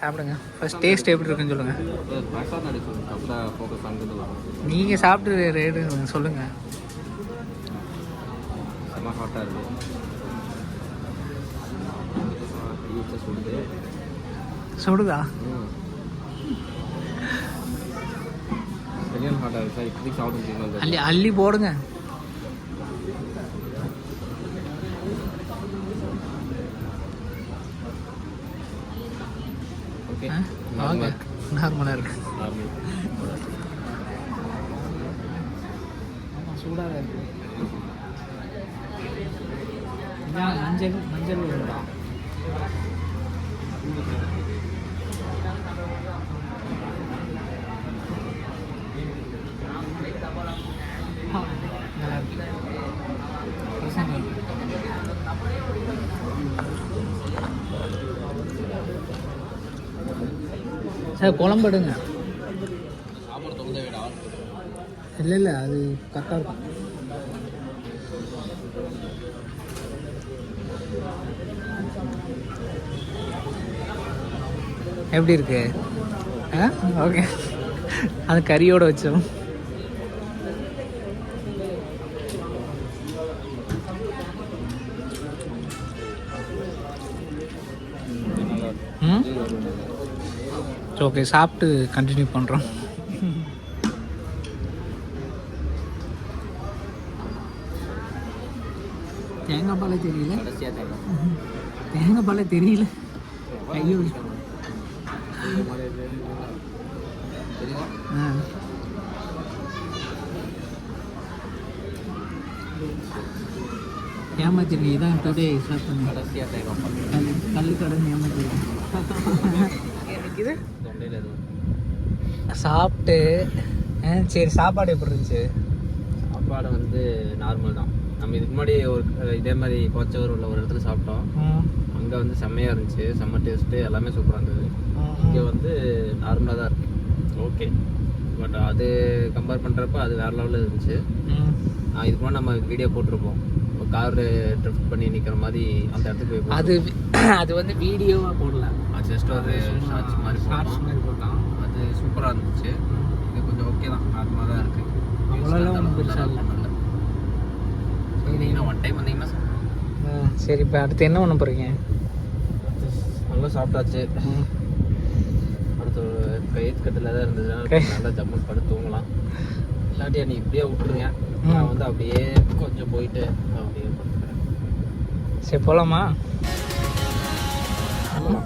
சாப்பிடுங்க. First taste எப்படி இருக்குன்னு சொல்லுங்கள். மசாலா அடிச்சு அப்போ தான் ஃபோக்கஸ் அங்கே வரும். நீங்கள் சாப்பிட்டு ரேடு சொல்லுங்கள். செம்ம ஹாட்டாக இருக்குது. சுடுது. சுடுதா? சரியான ஹாட்டாக இருக்குது சார். இப்படி சாப்பிட முடியுமா? அள்ளி போடுங்க. ஓகே நார்மலாக இருக்கு. சூடாக இருக்கு. மஞ்சள் வருதா? நல்லா இருக்கு. சார் குழம்பு எடுங்க. இல்லை அது கரெக்டாக இருக்கும். எப்படி இருக்கு? ஓகே. அது கறியோடு வச்சோம். ஓகே, சாப்பிட்டு கண்டினியூ பண்ணுறோம். தேங்காய் பாலே தெரியல. தேங்காய் பாலே தெரியல. ஐயோ. ஏமாத்திருக்கீங்க. இதான் டுடே ஸ்டார்ட் பண்ணி கல்லு கடன் ஏமாத்திருக்கேன். சாப்பிட்டு சரி. சாப்பாடு எப்படி இருந்துச்சு? சாப்பாடு வந்து நார்மல் தான். நம்ம இதுக்கு முன்னாடி ஒரு இதே மாதிரி கோச்சவர் உள்ள ஒரு இடத்துல சாப்பிட்டோம். அங்கே வந்து செம்மையாக இருந்துச்சு. செம்ம டேஸ்ட்டு, எல்லாமே சூப்பராக இருந்தது. இங்கே வந்து நார்மலாக தான் இருக்குது. ஓகே. பட் அது கம்பேர் பண்ணுறப்ப அது வேறு லெவலில் இருந்துச்சு. இதுக்கு முன்னாடி நம்ம வீடியோ போட்டிருப்போம். கார் ட்ரிஃப்ட் பண்ணி நிற்கிற மாதிரி அந்த இடத்துக்கு போய் அது வந்து வீடியோவாக போடல. அது ஜஸ்ட் ஒரு ஷார்ட்ஸ் மாதிரி போட்டான். அது சூப்பராக இருந்துச்சு. இது கொஞ்சம் ஓகே தான், நார்மலாக தான் இருக்குது. அவ்வளோலாம் பெருசாக இல்லை. சரி, ஒன் டைம் வந்தீங்கன்னா சரி. இப்போ அடுத்து என்ன பண்ண போகிறீங்க? நல்லா சாப்பிட்டாச்சு. அடுத்து ஒரு கயிறு கட்டில் தான் இருந்ததுன்னா நல்லா ஜம்முன்னு படுத்து தூங்கலாம். இல்லாட்டியா நீ இப்படியே விட்டுருங்க. நான் வந்து அப்படியே கொஞ்சம் போயிட்டு அப்படியே படுத்துக்கிறேன். சரி, போகலாமா? ஆமாம்.